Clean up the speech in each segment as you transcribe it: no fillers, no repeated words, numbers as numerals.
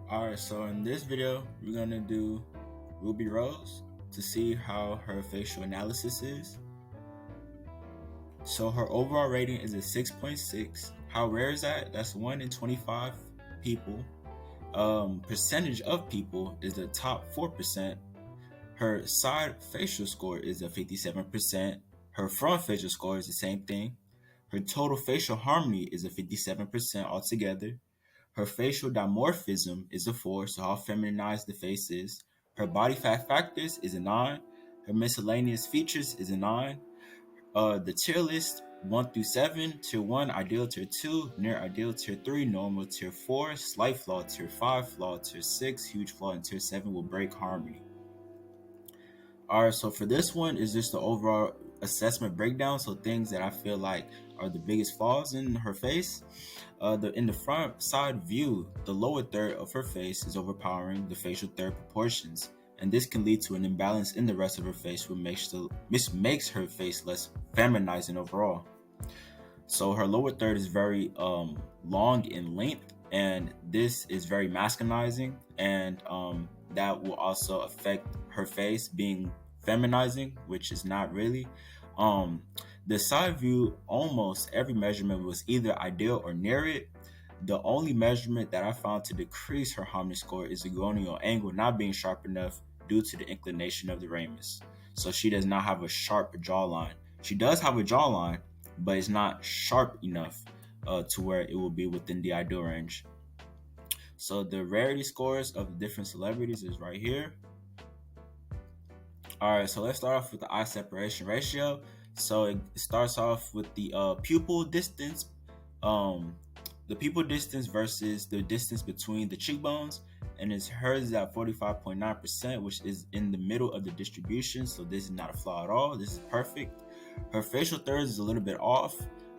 Alright, so in this video, we're gonna do Ruby Rose to see how her facial analysis is. So her overall rating is a 6.6. How rare is that? That's 1 in 25 people. Percentage of people is the top 4%. Her side facial score is a 57%. Her front facial score is the same thing. Her total facial harmony is a 57% altogether. Her facial dimorphism is a 4, so how feminized the face is. Her body fat factors is a 9. Her miscellaneous features is a 9. The tier list 1 through 7, tier 1, ideal, tier 2, near ideal, tier 3, normal, tier 4, slight flaw, tier 5, flaw, tier 6, huge flaw, and tier 7 will break harmony. Alright, so for this one is just the overall assessment breakdown. So things that I feel like are the biggest flaws in her face. In the front side view, the lower third of her face is overpowering the facial third proportions, and this can lead to an imbalance in the rest of her face, which makes her face less feminizing overall. So her lower third is very long in length, and this is very masculinizing, and that will also affect her face being feminizing, which is not really. Um, the side view, almost every measurement was either ideal or near it. The only measurement that I found to decrease her harmony score is the gonioid angle not being sharp enough due to the inclination of the ramus. So she does not have a sharp jawline. She does have a jawline, but it's not sharp enough to where it will be within the ideal range. So the rarity scores of the different celebrities is right here. All right, so let's start off with the eye separation ratio. So it starts off with the pupil distance, the pupil distance versus the distance between the cheekbones, and hers is at 45.9%, which is in the middle of the distribution. So this is not a flaw at all. This is perfect. Her facial thirds is a little bit off.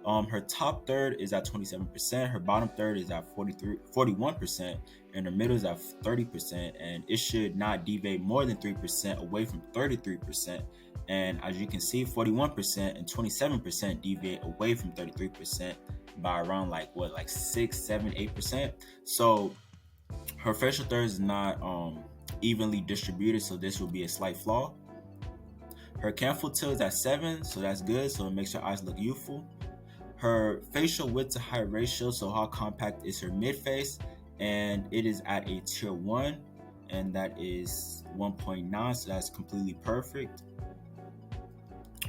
Her top third is at 27%. Her bottom third is at 41%, and her middle is at 30%. And it should not deviate more than 3% away from 33%. And as you can see, 41% and 27% deviate away from 33% by around like 6, 7, 8%. So her facial thirds is not evenly distributed, so this will be a slight flaw. Her canthal tilt is at 7, so that's good. So it makes her eyes look youthful. Her facial width to height ratio, so how compact is her mid face, and it is at a tier 1, and that is 1.9, so that's completely perfect.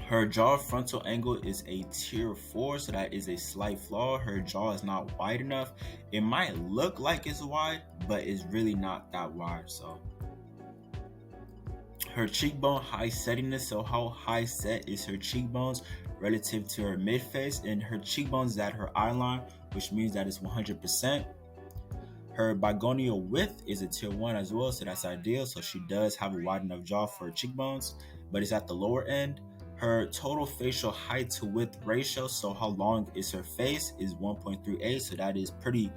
Her jaw frontal angle is a tier 4, so that is a slight flaw. Her jaw is not wide enough. It might look like it's wide, but it's really not that wide. So her cheekbone high settiness, so how high set is her cheekbones relative to her mid face, and her cheekbones is at her eye line, which means that it's 100%. Her bigonial width is a tier 1 as well, so that's ideal. So she does have a wide enough jaw for her cheekbones, but it's at the lower end. Her total facial height to width ratio, so how long is her face, is 1.38, so that is pretty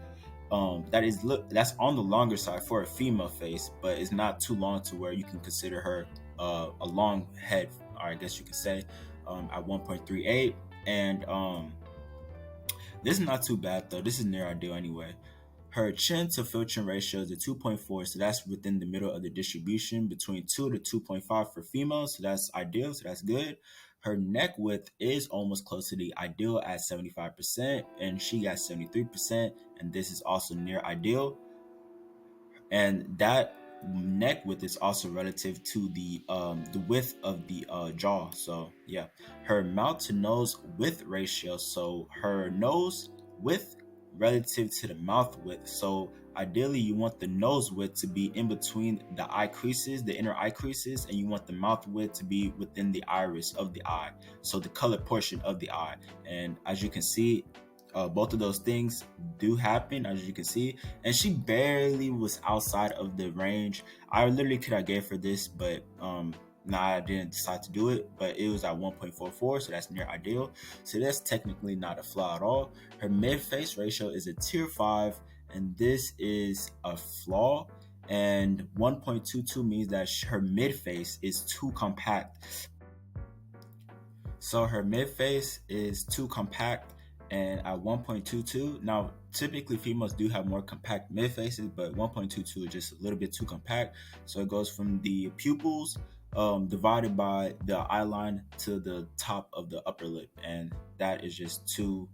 that's on the longer side for a female face, but it's not too long to where you can consider her a long head, or I guess you could say, at 1.38. And this is not too bad though. This is near ideal anyway. Her chin to filtering ratio is a 2.4, so that's within the middle of the distribution between 2 to 2.5 for females, so that's ideal, so that's good. Her neck width is almost close to the ideal at 75%, and she got 73%, and this is also near ideal. And that neck width is also relative to the width of the jaw. So yeah, her mouth to nose width ratio, so her nose width relative to the mouth width. So ideally you want the nose width to be in between the eye creases, the inner eye creases, and you want the mouth width to be within the iris of the eye, so the colored portion of the eye. And as you can see, both of those things do happen, as you can see, and she barely was outside of the range. I literally could have gave her this, but I didn't decide to do it, but it was at 1.44, so that's near ideal. So that's technically not a flaw at all. Her mid-face ratio is a tier 5, and this is a flaw. And 1.22 means that her mid-face is too compact. So her mid-face is too compact, and at 1.22. Now, typically females do have more compact mid faces, but 1.22 is just a little bit too compact. So it goes from the pupils divided by the eye line to the top of the upper lip, and that is just too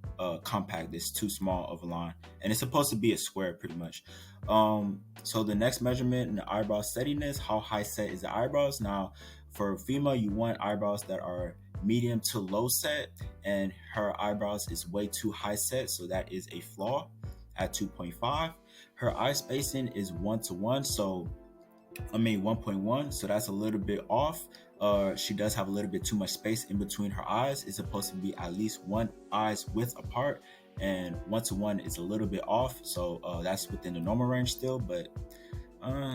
compact. It's too small of a line, and it's supposed to be a square pretty much. So the next measurement in the eyebrow steadiness, how high set is the eyebrows? Now, for a female, you want eyebrows that are medium to low set, and her eyebrows is way too high set, so that is a flaw at 2.5. Her eye spacing is 1 to 1, so 1.1, so that's a little bit off. She does have a little bit too much space in between her eyes. It's supposed to be at least one eye's width apart, and 1 to 1 is a little bit off, so that's within the normal range still, but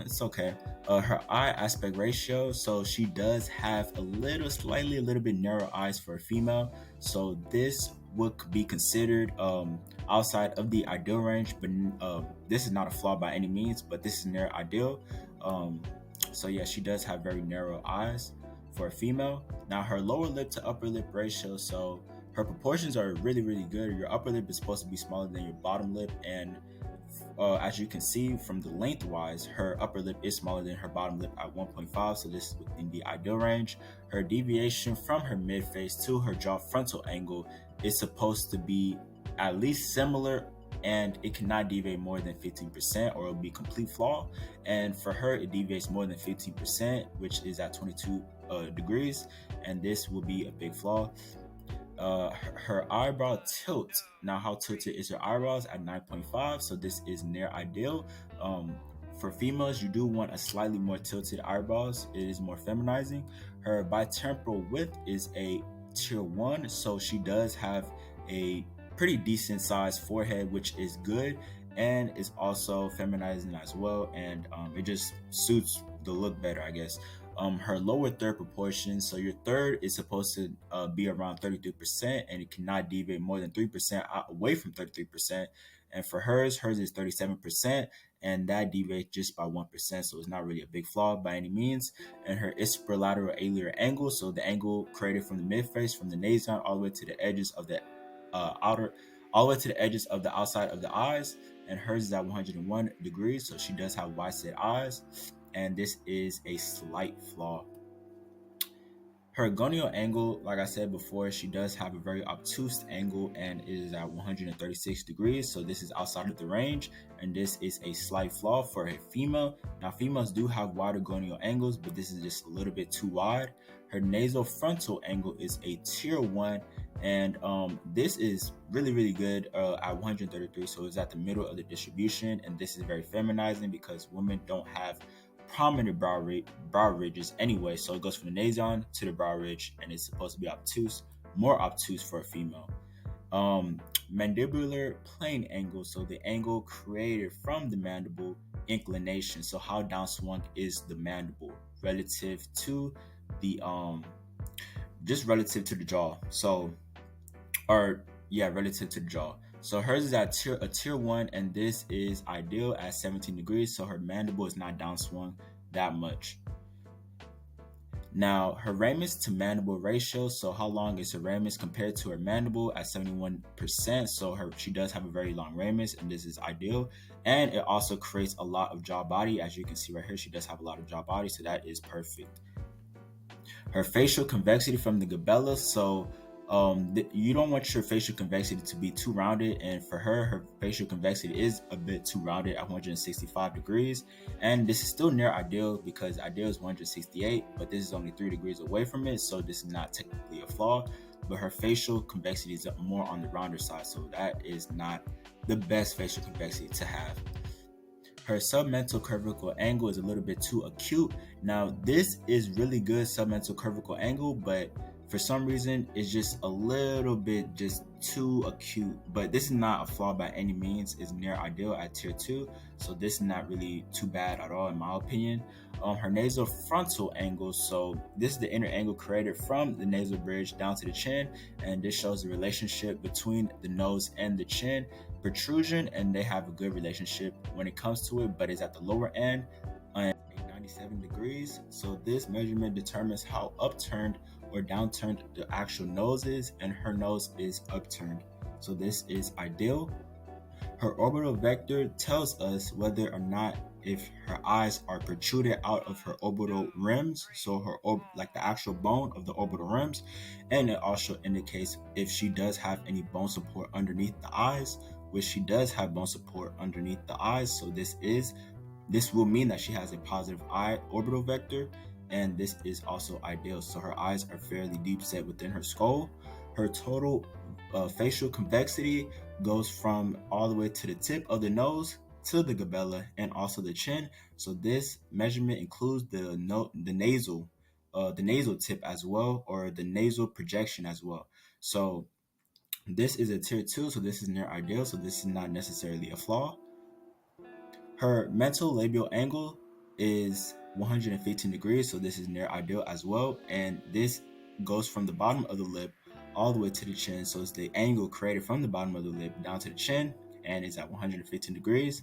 it's okay. Her eye aspect ratio, so she does have a little bit narrow eyes for a female. So this would be considered outside of the ideal range, but this is not a flaw by any means. But this is near ideal. So yeah, she does have very narrow eyes for a female. Now her lower lip to upper lip ratio, so her proportions are really good. Your upper lip is supposed to be smaller than your bottom lip, and as you can see from the lengthwise, her upper lip is smaller than her bottom lip at 1.5, so this is within the ideal range. Her deviation from her mid face to her jaw frontal angle is supposed to be at least similar, and it cannot deviate more than 15% or it'll be complete flaw. And for her, it deviates more than 15%, which is at 22 degrees, and this will be a big flaw. Her eyebrow tilt. Now, how tilted is her eyebrows? At 9.5, so this is near ideal. For females, you do want a slightly more tilted eyebrows. It is more feminizing. Her bitemporal width is a tier 1, so she does have a pretty decent sized forehead, which is good, and is also feminizing as well, and it just suits the look better, I guess. Her lower third proportion, so your third is supposed to be around 33%, and it cannot deviate more than 3% away from 33%. And for hers is 37%, and that deviates just by 1%, so it's not really a big flaw by any means. And her ipsilateral aliar angle, so the angle created from the midface, from the nasion all the way to the edges of the all the way to the edges of the outside of the eyes, and hers is at 101 degrees, so she does have wide set eyes, and this is a slight flaw. Her gonial angle, like I said before, she does have a very obtuse angle, and it is at 136 degrees, so this is outside of the range, and this is a slight flaw for a female. Now, females do have wider gonial angles, but this is just a little bit too wide. Her nasal frontal angle is a tier 1, and this is really good at 133, so it's at the middle of the distribution, and this is very feminizing because women don't have prominent brow ridges anyway, so it goes from the nasion to the brow ridge, and it's supposed to be obtuse, more obtuse for a female. Mandibular plane angle, so the angle created from the mandible inclination, so how downswung is the mandible relative to the just relative to the jaw, so relative to the jaw. So hers is at a tier 1, and this is ideal at 17 degrees, so her mandible is not downswung that much. Now, her ramus to mandible ratio, so how long is her ramus compared to her mandible? At 71%, so she does have a very long ramus, and this is ideal. And it also creates a lot of jaw body. As you can see right here, she does have a lot of jaw body, so that is perfect. Her facial convexity from the glabella, so you don't want your facial convexity to be too rounded, and for her facial convexity is a bit too rounded at 165 degrees, and this is still near ideal because ideal is 168, but this is only 3 degrees away from it, so this is not technically a flaw, but her facial convexity is more on the rounder side, so that is not the best facial convexity to have. Her submental cervical angle is a little bit too acute. Now, this is really good submental cervical angle, but for some reason, it's just a little bit just too acute. But this is not a flaw by any means. It's near ideal at tier 2, so this is not really too bad at all in my opinion. Her nasal frontal angle, so this is the inner angle created from the nasal bridge down to the chin, and this shows the relationship between the nose and the chin protrusion, and they have a good relationship when it comes to it, but it's at the lower end at 97 degrees. So this measurement determines how upturned or downturned the actual nose is, and her nose is upturned. so this is ideal. Her orbital vector tells us whether or not if her eyes are protruded out of her orbital rims, so like the actual bone of the orbital rims, and it also indicates if she does have any bone support underneath the eyes, which she does have bone support underneath the eyes. So this will mean that she has a positive eye orbital vector, and this is also ideal. So her eyes are fairly deep set within her skull. Her total facial convexity goes from all the way to the tip of the nose to the glabella and also the chin. So this measurement includes the nasal tip as well, or the nasal projection as well. So this is a tier 2, so this is near ideal. So this is not necessarily a flaw. Her mental labial angle is 115 degrees, so this is near ideal as well. And this goes from the bottom of the lip all the way to the chin. So it's the angle created from the bottom of the lip down to the chin, and it's at 115 degrees.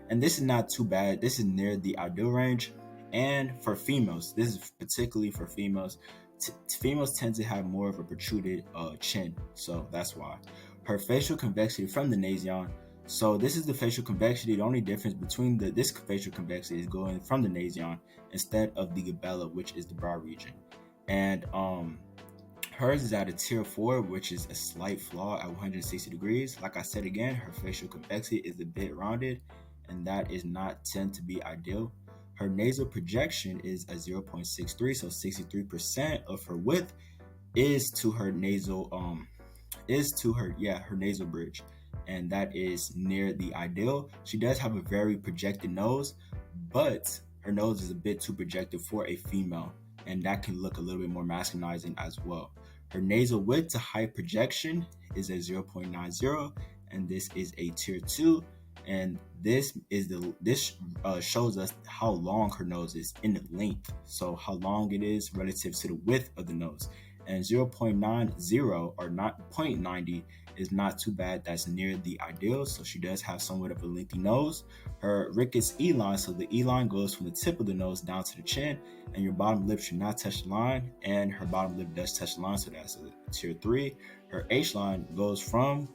And this is not too bad. This is near the ideal range. And for females, this is particularly for females. Females tend to have more of a protruded chin, so that's why. Her facial convexity from the nasion. So this is the facial convexity. The only difference between this facial convexity is going from the nasion instead of the glabella, which is the brow region. And hers is at a tier 4, which is a slight flaw at 160 degrees. Like I said again, her facial convexity is a bit rounded, and that is not tend to be ideal. Her nasal projection is a 0.63, so 63% of her width is to her nasal her nasal bridge, and that is near the ideal. She does have a very projected nose, but her nose is a bit too projected for a female, and that can look a little bit more masculinizing as well. Her nasal width to height projection is a 0.90, and this is a tier 2. And this shows us how long her nose is in the length, so how long it is relative to the width of the nose. And 0.90 or not 0.90 is not too bad. That's near the ideal. So she does have somewhat of a lengthy nose. Her rictus E-line, so the E-line goes from the tip of the nose down to the chin, and your bottom lip should not touch the line, and her bottom lip does touch the line, so that's a tier 3. Her H-line goes from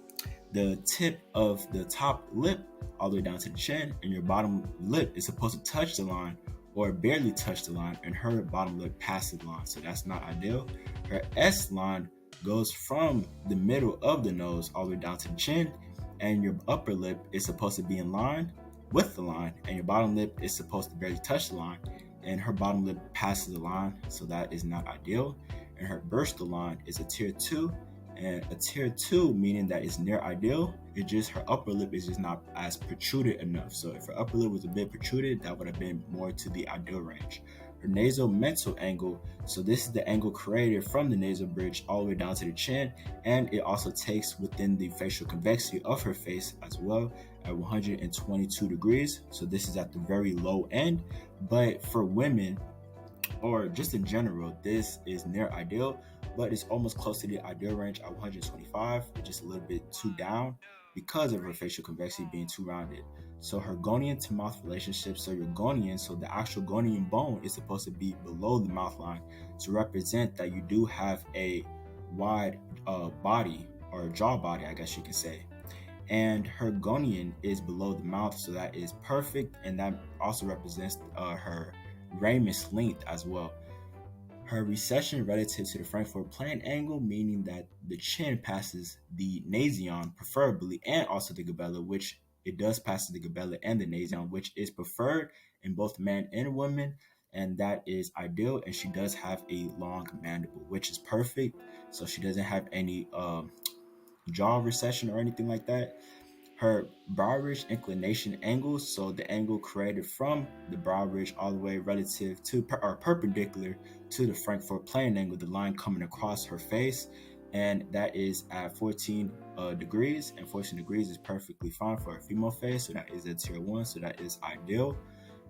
the tip of the top lip all the way down to the chin, and your bottom lip is supposed to touch the line or barely touch the line, and her bottom lip passes the line, so that's not ideal. Her S line goes from the middle of the nose all the way down to the chin, and your upper lip is supposed to be in line with the line, and your bottom lip is supposed to barely touch the line, and her bottom lip passes the line, so that is not ideal. And her bursal line is a tier 2, and a tier 2 meaning that it's near ideal. It's just her upper lip is just not as protruded enough. So if her upper lip was a bit protruded, that would have been more to the ideal range. Her nasal mental angle, so this is the angle created from the nasal bridge all the way down to the chin, and it also takes within the facial convexity of her face as well at 122 degrees. So this is at the very low end, but for women, or just in general, this is near ideal, but it's almost close to the ideal range at 125. It's just a little bit too down because of her facial convexity being too rounded. So her gonian to mouth relationship, so your gonian, so the actual gonian bone is supposed to be below the mouth line to represent that you do have a wide body, or jaw body, I guess you could say. And her gonian is below the mouth, so that is perfect, and that also represents her ramus length as well. Her recession relative to the Frankfurt plane angle, meaning that the chin passes the nasion preferably, and also the glabella, which it does pass the glabella and the nasion, which is preferred in both men and women, and that is ideal. And she does have a long mandible, which is perfect, so she doesn't have any jaw recession or anything like that. Her brow ridge inclination angle, so the angle created from the brow ridge all the way relative to or perpendicular to the Frankfurt plane angle, the line coming across her face, and that is at 14 degrees, and 14 degrees is perfectly fine for a female face, so that is a tier 1, so that is ideal.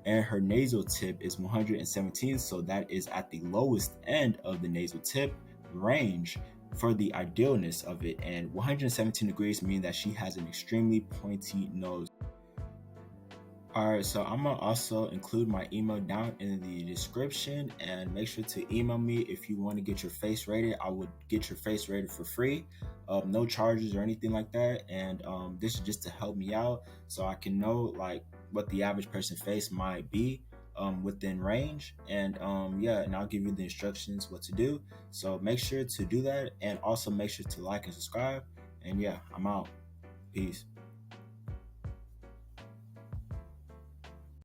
And her nasal tip is 117, so that is at the lowest end of the nasal tip range for the idealness of it, and 117 degrees mean that she has an extremely pointy nose. All right, so I'm gonna also include my email down in the description, and make sure to email me if you want to get your face rated. I would get your face rated for free, no charges or anything like that. And this is just to help me out, so I can know like what the average person face might be within range. And yeah, and I'll give you the instructions what to do. So make sure to do that, and also make sure to like and subscribe. And yeah, I'm out. Peace.